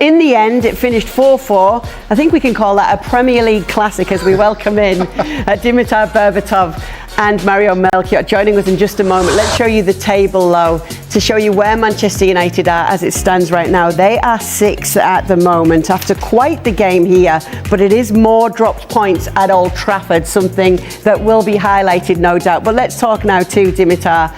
in the end, it finished 4-4. I think we can call that a Premier League classic as we welcome in Dimitar Berbatov and Mario Melchior joining us in just a moment. Let's show you the table, though, to show you where Manchester United are as it stands right now. They are 6th at the moment after quite the game here, but it is more dropped points at Old Trafford, something that will be highlighted, no doubt. But let's talk now to Dimitar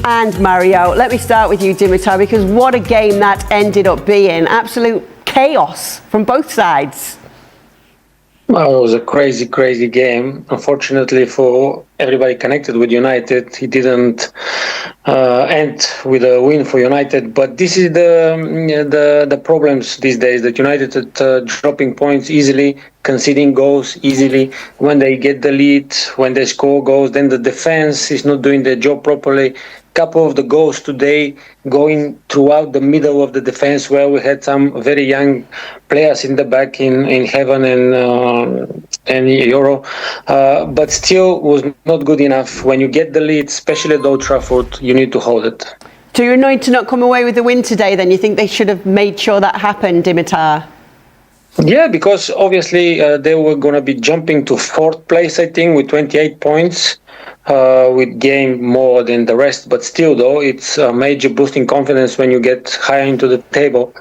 and Mario. Let me start with you, Dimitar, because what a game that ended up being. Absolute chaos from both sides. Well, it was a crazy, crazy game. Unfortunately for everybody connected with United, it didn't end with a win for United. But this is the problems these days, that United are dropping points easily, conceding goals easily. When they get the lead, when they score goals, then the defense is not doing their job properly. Couple of the goals today going throughout the middle of the defense, where we had some very young players in the back in Heaven and Euro, but still was not good enough. When you get the lead, especially at Old Trafford, you need to hold it. So you're annoyed to not come away with the win today then? You think they should have made sure that happened, Dimitar? Yeah, because obviously they were going to be jumping to 4th place, I think, with 28 points. With game more than the rest, but still though it's a major boost in confidence when you get higher into the table.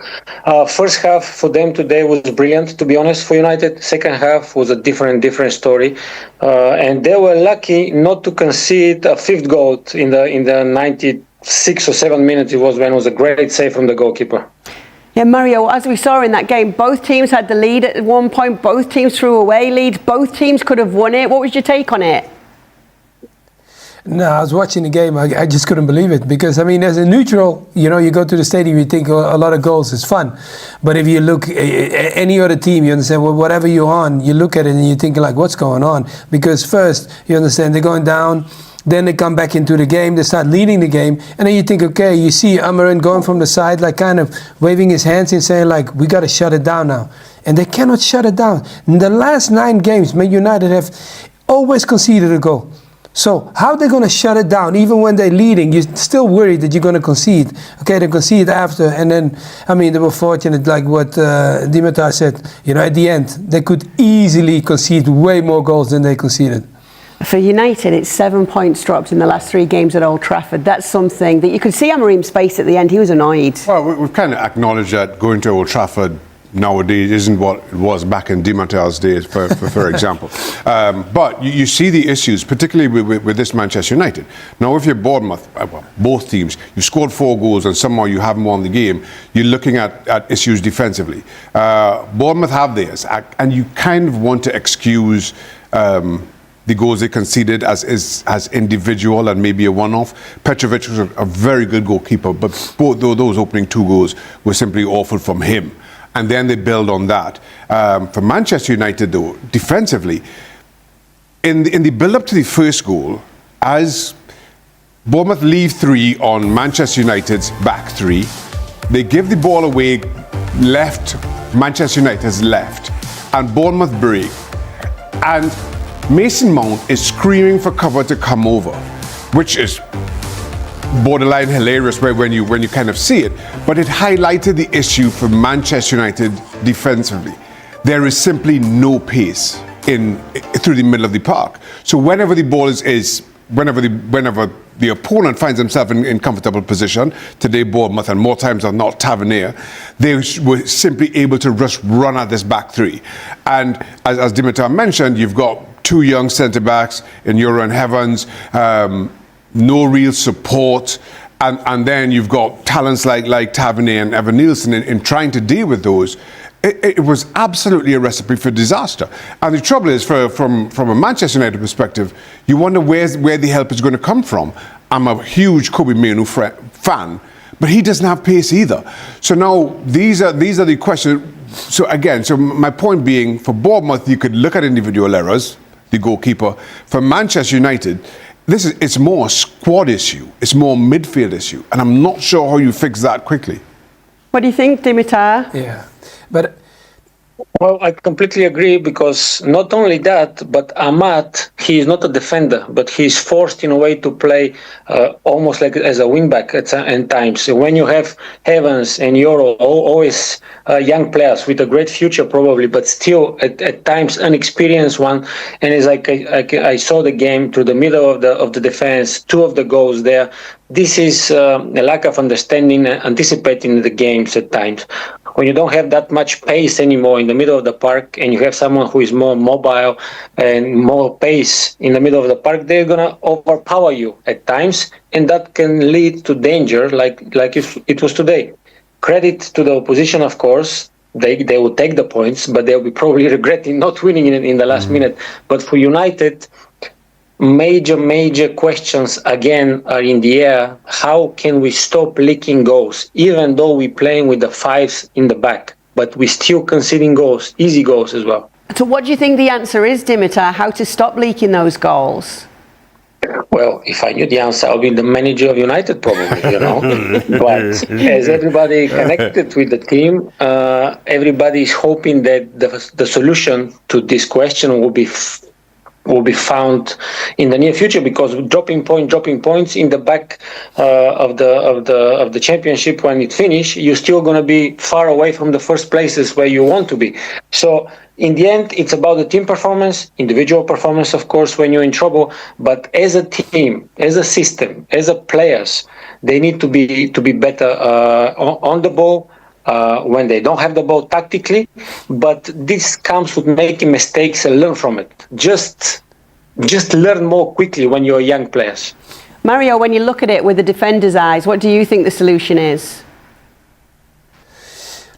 First half for them today was brilliant, to be honest, for United. Second half was a different story, and they were lucky not to concede a 5th goal in the 96 or 7 minutes. It was when it was a great save from the goalkeeper. Yeah, Mario, as we saw in that game, both teams had the lead at one point. Both teams threw away leads. Both teams could have won it. What was your take on it? No, I was watching the game. I just couldn't believe it because, I mean, as a neutral, you know, you go to the stadium, you think a lot of goals is fun. But if you look at any other team, you understand, well, whatever you're on, you look at it and you think, like, what's going on? Because first, you understand, they're going down, then they come back into the game, they start leading the game, and then you think, okay, you see Amorim going from the side, like kind of waving his hands and saying, like, we got to shut it down now. And they cannot shut it down. In the last 9 games, Man United have always conceded a goal. So how are they going to shut it down? Even when they're leading, you're still worried that you're going to concede. Okay, they concede after, and then, I mean, they were fortunate, like what Dimitar said, you know, at the end, they could easily concede way more goals than they conceded. For United, it's 7 points dropped in the last 3 games at Old Trafford. That's something that you could see Amorim's face at the end. He was annoyed. Well, we've kind of acknowledged that going to Old Trafford nowadays isn't what it was back in Dimitar's days, for example. But you see the issues, particularly with this Manchester United. Now, if you're Bournemouth, well, both teams, you scored 4 goals and somehow you haven't won the game, you're looking at issues defensively. Bournemouth have theirs, and you kind of want to excuse the goals they conceded as individual and maybe a one-off. Petrovic was a very good goalkeeper, but both those opening 2 goals were simply awful from him. And then they build on that. For Manchester United, though, defensively, in the build-up to the first goal, as Bournemouth leave 3 on Manchester United's back 3, they give the ball away left, Manchester United's left, and Bournemouth break. And Mason Mount is screaming for cover to come over, which is borderline hilarious when you kind of see it, but it highlighted the issue for Manchester United defensively. There is simply no pace through the middle of the park. So whenever the ball whenever the opponent finds himself in comfortable position, today Bournemouth and more times than not Tavernier, they were simply able to just run at this back 3. And as Dimitar mentioned, you've got 2 young centre-backs in Euro and Heavens, no real support, and then you've got talents like Tavernier and Evan Nielsen in trying to deal with those. It was absolutely a recipe for disaster. And the trouble is, from a Manchester United perspective, you wonder where the help is going to come from. I'm a huge Kobe Mainoo fan, but he doesn't have pace either. So now these are the questions. So again, my point being, for Bournemouth, you could look at individual errors, the goalkeeper. For Manchester United, it's more a squad issue. It's more a midfield issue. And I'm not sure how you fix that quickly. What do you think, Dimitar? Yeah, but Well, I completely agree because not only that, but Amat, he is not a defender, but he's forced in a way to play almost like as a wingback at times. So when you have Evans and Euro, always young players with a great future probably, but still at times unexperienced one. And it's like I saw the game through the middle of the defense, two of the goals there. This is a lack of understanding, anticipating the games at times. When you don't have that much pace anymore in the middle of the park and you have someone who is more mobile and more pace in the middle of the park, they're going to overpower you at times, and that can lead to danger like if it was today. Credit to the opposition, of course. They will take the points, but they'll be probably regretting not winning in the last minute. But for United, major questions again are in the air. How can we stop leaking goals, even though we're playing with the fives in the back, but we still conceding goals, easy goals as well? So what do you think the answer is, Dimitar? How to stop leaking those goals? Well, if I knew the answer, I'll be the manager of United probably, you know. But as everybody connected with the team, everybody is hoping that the solution to this question will be found in the near future, because dropping points in the back of the championship, when it finishes, you're still going to be far away from the first places where you want to be. So in the end, it's about the team performance, individual performance, of course, when you're in trouble. But as a team, as a system, as a players, they need to be better on the ball. When they don't have the ball tactically, but this comes with making mistakes and learn from it. Just learn more quickly when you're young players. Mario, when you look at it with the defender's eyes, what do you think the solution is?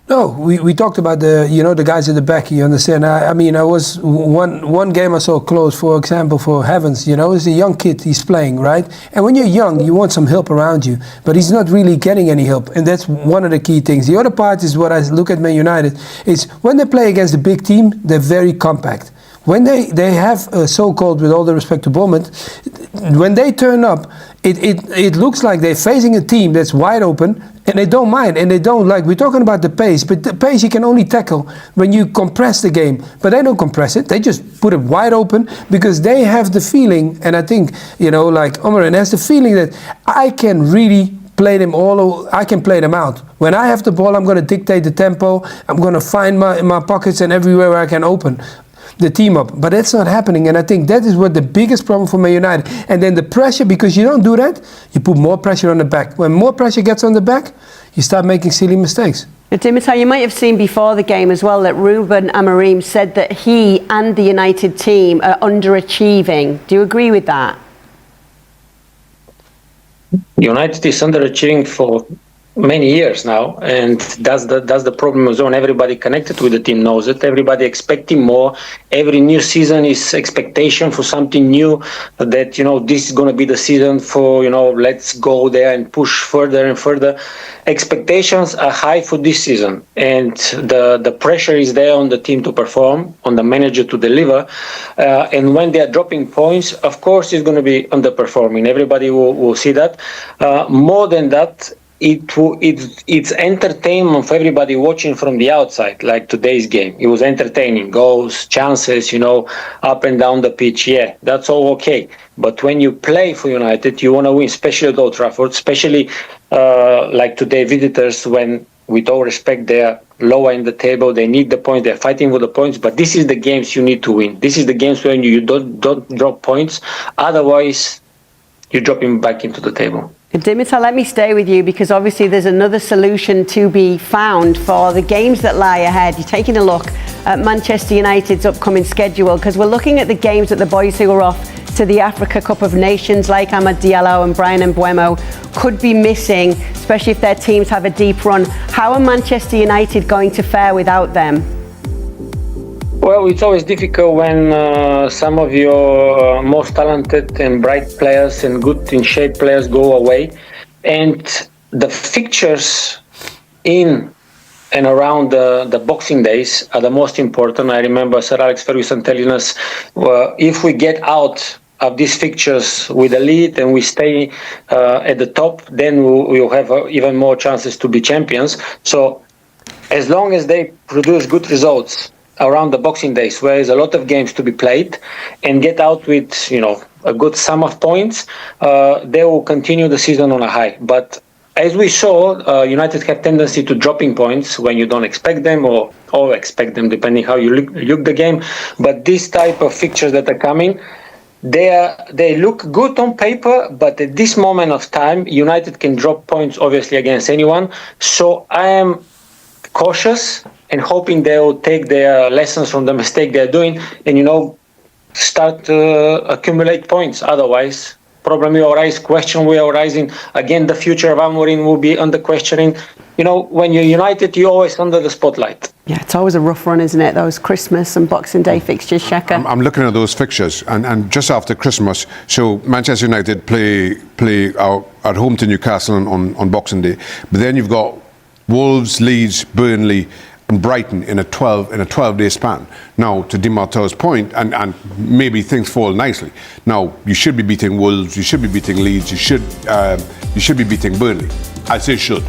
No, we talked about the guys at the back. You understand? I mean, I was one game I saw close, for example, for Heavens. He's a young kid. He's playing, right? And when you're young, you want some help around you, but he's not really getting any help, and that's one of the key things. The other part is what I look at Man United is when they play against a big team, they're very compact. When they have so-called, with all the respect to Bournemouth, when they turn up, it looks like they're facing a team that's wide open, and they don't mind, and they don't like. We're talking about the pace, but the pace you can only tackle when you compress the game. But they don't compress it; they just put it wide open because they have the feeling, and I think like Amorim has the feeling that I can really play them all. I can play them out. When I have the ball, I'm going to dictate the tempo. I'm going to find my pockets and everywhere where I can open the team up, but that's not happening, and I think that is what the biggest problem for Man United. And then the pressure, because you don't do that, you put more pressure on the back. When more pressure gets on the back, you start making silly mistakes. Dimitar, you might have seen before the game as well that Ruben Amorim said that he and the United team are underachieving. Do you agree with that? United is underachieving for many years now, and that's the problem zone. Everybody connected with the team knows it. Everybody expecting more. Every new season is expectation for something new, that this is going to be the season for let's go there and push further and further. Expectations are high for this season, and the pressure is there on the team to perform, on the manager to deliver, and when they are dropping points, of course it's going to be underperforming. Everybody will see that. More than that, it's entertainment for everybody watching from the outside, like today's game. It was entertaining, goals, chances, up and down the pitch. Yeah, that's all okay. But when you play for United, you want to win, especially at Old Trafford, especially like today, visitors, when, with all respect, they're lower in the table, they need the points, they're fighting for the points, but this is the games you need to win. This is the games when you don't drop points, otherwise you're dropping back into the table. Dimitar, let me stay with you, because obviously there's another solution to be found for the games that lie ahead. You're taking a look at Manchester United's upcoming schedule, because we're looking at the games that the boys who are off to the Africa Cup of Nations, like Amad Diallo and Brian Mbeumo, could be missing, especially if their teams have a deep run. How are Manchester United going to fare without them? Well, it's always difficult when some of your most talented and bright players and good in shape players go away. And the fixtures in and around the Boxing Days are the most important. I remember Sir Alex Ferguson telling us, if we get out of these fixtures with a lead and we stay at the top, then we'll have even more chances to be champions. So as long as they produce good results around the Boxing Days, where there's a lot of games to be played, and get out with, a good sum of points, they will continue the season on a high. But as we saw, United have tendency to dropping points when you don't expect them or expect them, depending how you look the game. But this type of fixtures that are coming, they look good on paper, but at this moment of time, United can drop points obviously against anyone. So I am cautious and hoping they will take their lessons from the mistake they're doing and start to accumulate points. Otherwise, problem will arise, question will arising. Again, the future of Amorim will be under questioning. When you're United, you're always under the spotlight. Yeah, it's always a rough run, isn't it? Those Christmas and Boxing Day fixtures, Shaka. I'm looking at those fixtures, and just after Christmas, so Manchester United play out at home to Newcastle on Boxing Day, but then you've got Wolves, Leeds, Burnley, and Brighton in a 12-day span. Now, to Di Matteo's point, and maybe things fall nicely. Now, you should be beating Wolves, you should be beating Leeds, you should be beating Burnley. I say should,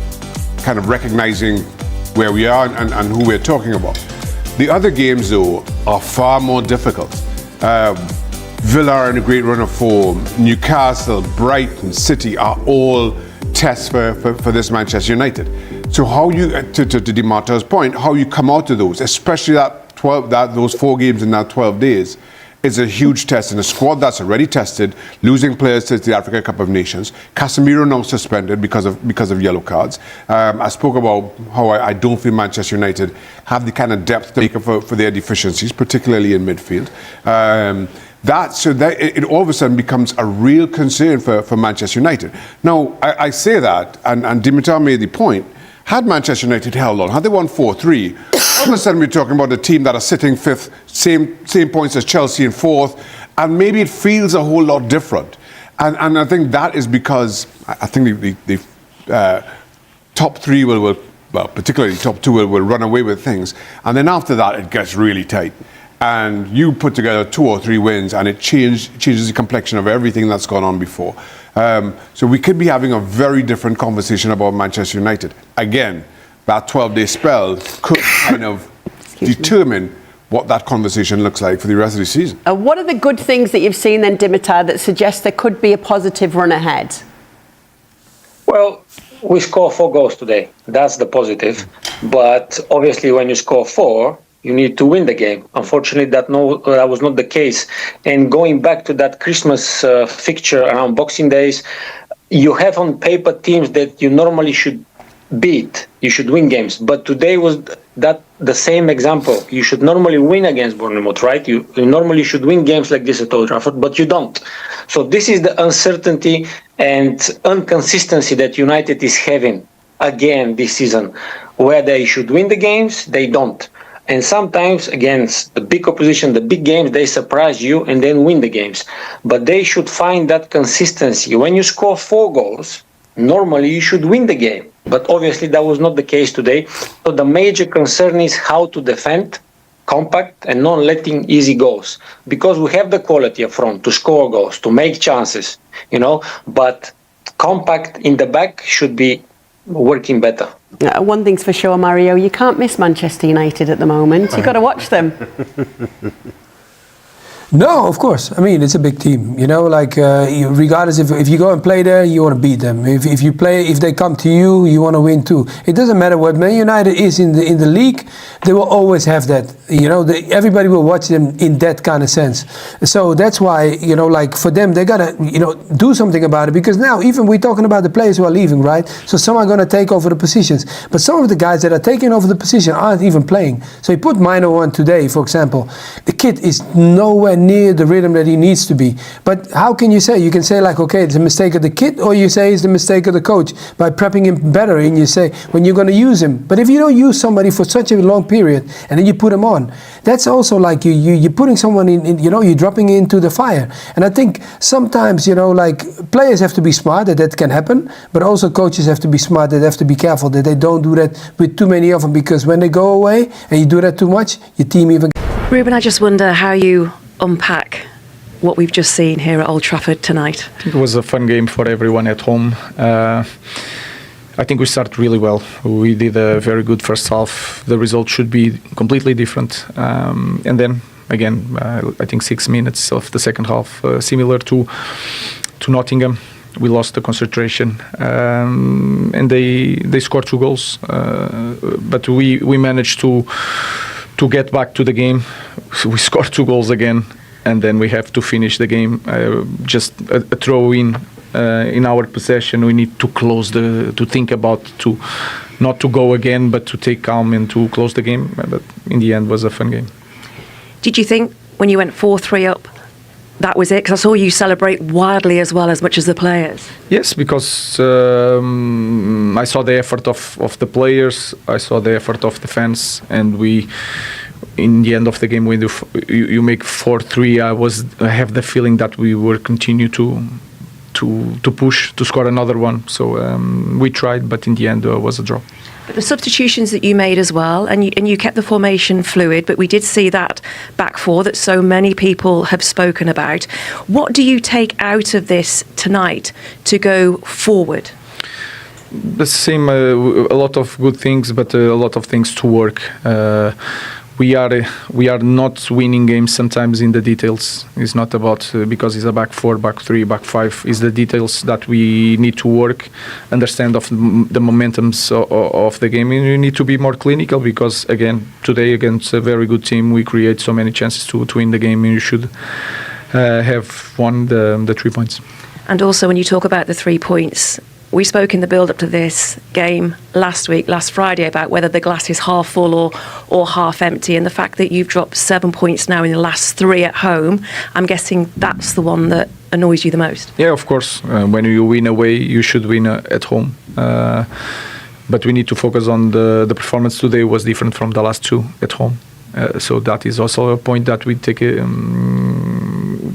kind of recognising where we are and who we're talking about. The other games, though, are far more difficult. Villa are in a great run of form. Newcastle, Brighton, City are all tests for this Manchester United. So how you, to Di Matteo's point, how you come out of those, especially those 4 games in that 12 days, is a huge test in a squad that's already tested, losing players to the Africa Cup of Nations. Casemiro now suspended because of yellow cards. I spoke about how I don't feel Manchester United have the kind of depth to make up for their deficiencies, particularly in midfield. It all of a sudden becomes a real concern for Manchester United. Now, I say that, and Di Matteo made the point, had Manchester United held on, had they won 4-3, all of a sudden we're talking about a team that are sitting 5th, same points as Chelsea in 4th, and maybe it feels a whole lot different. And I think that is because I think the top 3 will particularly top 2 will run away with things, and then after that it gets really tight. And you put together 2 or 3 wins, and it changes the complexion of everything that's gone on before. So we could be having a very different conversation about Manchester United. Again, that 12-day spell could kind of determine what that conversation looks like for the rest of the season. What are the good things that you've seen then, Di Matteo, that suggest there could be a positive run ahead? Well, we scored 4 goals today. That's the positive. But obviously when you score 4, you need to win the game. Unfortunately, that was not the case. And going back to that Christmas fixture around Boxing Days, you have on paper teams that you normally should beat. You should win games. But today was that the same example. You should normally win against Bournemouth, right? You normally should win games like this at Old Trafford, but you don't. So this is the uncertainty and inconsistency that United is having again this season, where they should win the games, they don't. And sometimes against the big opposition, the big games, they surprise you and then win the games. But they should find that consistency. When you score 4 goals, normally you should win the game. But obviously that was not the case today. So the major concern is how to defend, compact, and not letting easy goals. Because we have the quality up front to score goals, to make chances, but compact in the back should be working better. One thing's for sure, Mario, you can't miss Manchester United at the moment. You've got to watch them. No, of course. I mean, it's a big team. Regardless if you go and play there, you want to beat them. If they come to you, you want to win too. It doesn't matter what Man United is in the league. They will always have that. Everybody will watch them in that kind of sense. So that's why for them, they gotta do something about it, because now even we're talking about the players who are leaving, right? So some are going to take over the positions, but some of the guys that are taking over the position aren't even playing. So you put Mino on today, for example. The kid is nowhere near the rhythm that he needs to be. But how can you say? You can say okay, it's a mistake of the kid, or you say it's the mistake of the coach by prepping him better, and you say when you're going to use him. But if you don't use somebody for such a long period and then you put him on, that's also like you're putting someone in you're dropping into the fire. And I think sometimes players have to be smart that can happen, but also coaches have to be smart, that have to be careful that they don't do that with too many of them, because when they go away and you do that too much, your team even. Ruben, I just wonder how you unpack what we've just seen here at Old Trafford tonight. I think it was a fun game for everyone at home. I think we started really well. We did a very good first half. The result should be completely different. And then, again, I think 6 minutes of the second half, similar to Nottingham. We lost the concentration, and they scored 2 goals. But we managed to get back to the game. We scored 2 goals again, and then we have to finish the game. Just a throw in our possession. We need to close to think about not to go again, but to take calm and to close the game. But in the end, it was a fun game. Did you think when you went 4-3 up, that was it? Because I saw you celebrate wildly as well, as much as the players. Yes, because I saw the effort of the players, I saw the effort of the fans, and in the end of the game, when you make 4-3, I have the feeling that we will continue to push to score another one. So we tried, but in the end, it was a draw. But the substitutions that you made as well, and you kept the formation fluid, but we did see that back four that so many people have spoken about. What do you take out of this tonight to go forward? The same, a lot of good things, but a lot of things to work. We are not winning games sometimes in the details. It's not about because it's a back 4, back 3, back 5. It's the details that we need to work, understand of the momentums of the game. And you need to be more clinical because again today against a very good team we create so many chances to win the game, and you should have won the 3 points. And also when you talk about the 3 points, we spoke in the build-up to this game last Friday, about whether the glass is half full or half empty, and the fact that you've dropped 7 points now in the last 3 at home, I'm guessing that's the one that annoys you the most. Yeah, of course. When you win away, you should win at home. But we need to focus on the performance today was different from the last 2 at home. So that is also a point that we take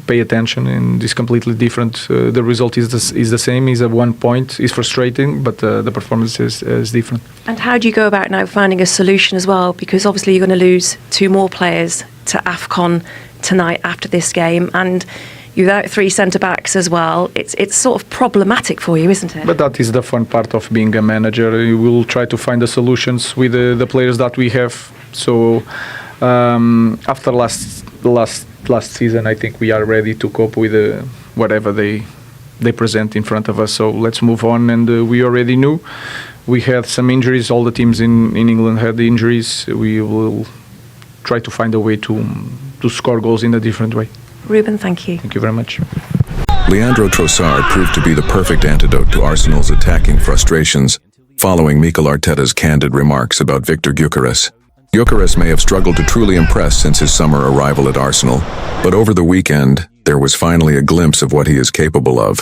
pay attention, and it's completely different. The result is the same. Is a 1 point. It's frustrating, but the performance is different. And how do you go about now finding a solution as well? Because obviously you're going to lose 2 more players to AFCON tonight after this game, and you're without 3 centre-backs as well. It's sort of problematic for you, isn't it? But that is the fun part of being a manager. You will try to find the solutions with the players that we have. So after last season, I think we are ready to cope with whatever they present in front of us. So let's move on. And we already knew we had some injuries. All the teams in England had injuries. We will try to find a way to score goals in a different way. Ruben, thank you. Thank you very much. Leandro Trossard proved to be the perfect antidote to Arsenal's attacking frustrations, following Mikel Arteta's candid remarks about Victor Gyökeres. Gyökeres may have struggled to truly impress since his summer arrival at Arsenal, but over the weekend, there was finally a glimpse of what he is capable of.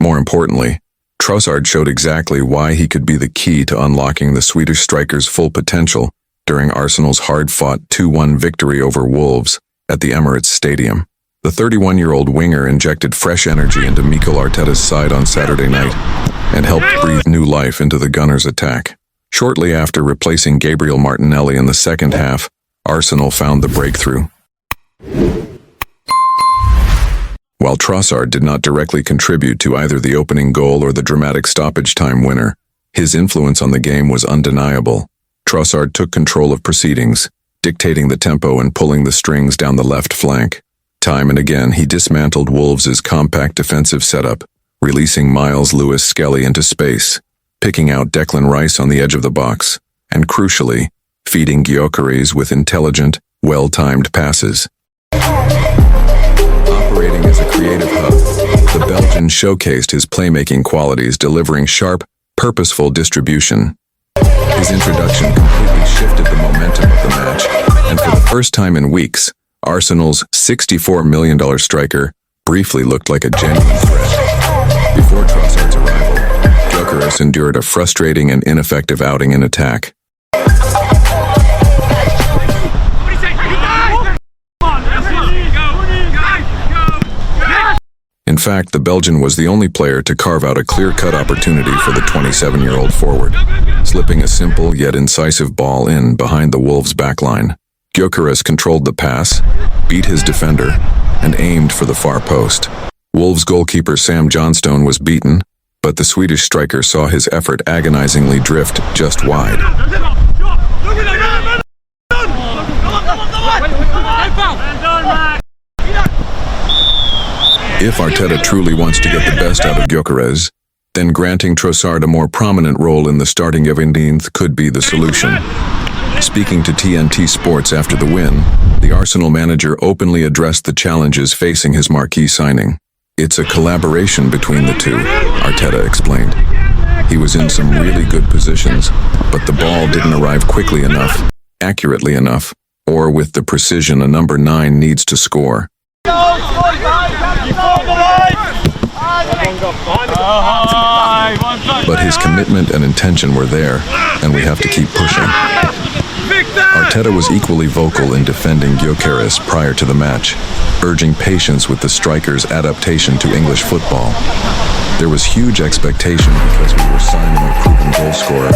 More importantly, Trossard showed exactly why he could be the key to unlocking the Swedish striker's full potential during Arsenal's hard-fought 2-1 victory over Wolves at the Emirates Stadium. The 31-year-old winger injected fresh energy into Mikel Arteta's side on Saturday night and helped breathe new life into the Gunners' attack. Shortly after replacing Gabriel Martinelli in the second half, Arsenal found the breakthrough. While Trossard did not directly contribute to either the opening goal or the dramatic stoppage time winner, his influence on the game was undeniable. Trossard took control of proceedings, dictating the tempo and pulling the strings down the left flank. Time and again, he dismantled Wolves' compact defensive setup, releasing Miles Lewis-Skelly into space, picking out Declan Rice on the edge of the box, and crucially, feeding Gyökeres with intelligent, well-timed passes. Operating as a creative hub, the Belgian showcased his playmaking qualities, delivering sharp, purposeful distribution. His introduction completely shifted the momentum of the match, and for the first time in weeks, Arsenal's $64 million striker briefly looked like a genuine threat. Before Trossard's arrival, Gyökeres endured a frustrating and ineffective outing in attack. In In fact, the Belgian was the only player to carve out a clear-cut opportunity for the 27-year-old forward, slipping a simple yet incisive ball in behind the Wolves' backline. Gyökeres controlled the pass, beat his defender, and aimed for the far post. Wolves goalkeeper Sam Johnstone was beaten, but the Swedish striker saw his effort agonizingly drift just wide. If Arteta truly wants to get the best out of Gyökeres, then granting Trossard a more prominent role in the starting 11th could be the solution. Speaking to TNT Sports after the win, the Arsenal manager openly addressed the challenges facing his marquee signing. "It's a collaboration between the two," Arteta explained. "He was in some really good positions, but the ball didn't arrive quickly enough, accurately enough, or with the precision a number 9 needs to score." But his commitment and intention were there, and we have to keep pushing. Arteta was equally vocal in defending Gyökeres prior to the match, urging patience with the striker's adaptation to English football. "There was huge expectation because we were signing a proven goal scorer,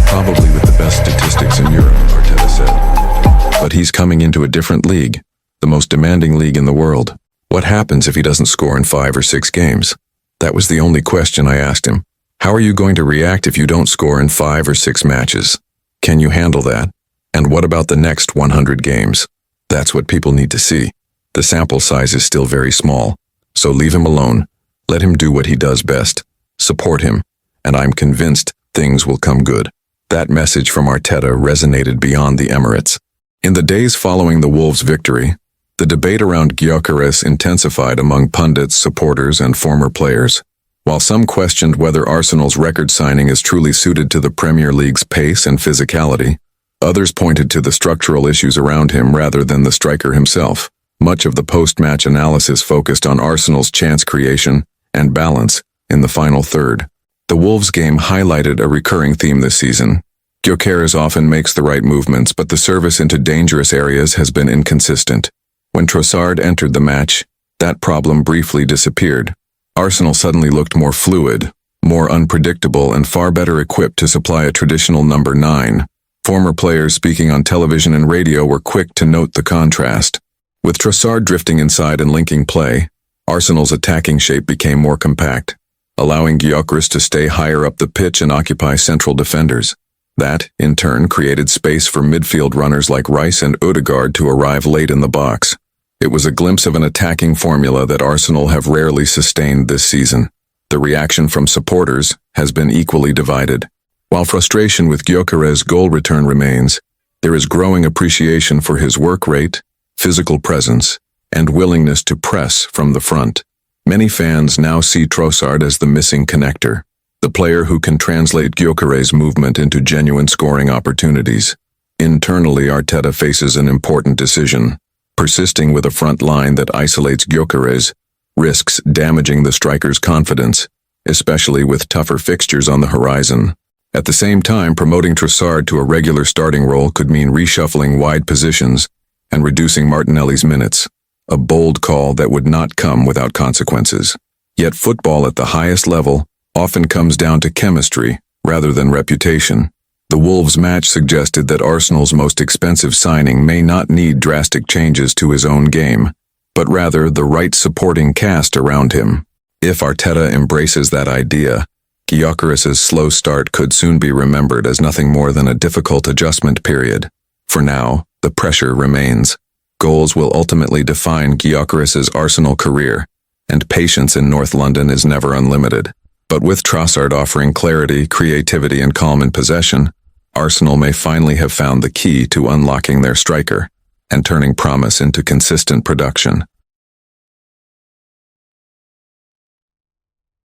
probably with the best statistics in Europe," Arteta said. "But he's coming into a different league, the most demanding league in the world. What happens if he doesn't score in 5 or 6 games? That was the only question I asked him. How are you going to react if you don't score in 5 or 6 matches? Can you handle that? And what about the next 100 games? That's what people need to see. The sample size is still very small, so leave him alone. Let him do what he does best. Support him, and I'm convinced things will come good." That message from Arteta resonated beyond the Emirates. In the days following the Wolves' victory, the debate around Gyökeres intensified among pundits, supporters, and former players. While some questioned whether Arsenal's record signing is truly suited to the Premier League's pace and physicality, others pointed to the structural issues around him rather than the striker himself. Much of the post-match analysis focused on Arsenal's chance creation and balance in the final third. The Wolves game highlighted a recurring theme this season. Gyökeres often makes the right movements, but the service into dangerous areas has been inconsistent. When Trossard entered the match, that problem briefly disappeared. Arsenal suddenly looked more fluid, more unpredictable, and far better equipped to supply a traditional number 9. Former players speaking on television and radio were quick to note the contrast. With Trossard drifting inside and linking play, Arsenal's attacking shape became more compact, allowing Gyökeres to stay higher up the pitch and occupy central defenders. That, in turn, created space for midfield runners like Rice and Ødegaard to arrive late in the box. It was a glimpse of an attacking formula that Arsenal have rarely sustained this season. The reaction from supporters has been equally divided. While frustration with Gyökeres' goal return remains, there is growing appreciation for his work rate, physical presence, and willingness to press from the front. Many fans now see Trossard as the missing connector, the player who can translate Gyökeres' movement into genuine scoring opportunities. Internally, Arteta faces an important decision. Persisting with a front line that isolates Gyökeres risks damaging the striker's confidence, especially with tougher fixtures on the horizon. At the same time, promoting Trossard to a regular starting role could mean reshuffling wide positions and reducing Martinelli's minutes, a bold call that would not come without consequences. Yet football at the highest level often comes down to chemistry rather than reputation. The Wolves match suggested that Arsenal's most expensive signing may not need drastic changes to his own game, but rather the right supporting cast around him. If Arteta embraces that idea, Gyökeres' slow start could soon be remembered as nothing more than a difficult adjustment period. For now, the pressure remains. Goals will ultimately define Gyökeres' Arsenal career, and patience in North London is never unlimited. But with Trossard offering clarity, creativity, and calm in possession, Arsenal may finally have found the key to unlocking their striker and turning promise into consistent production.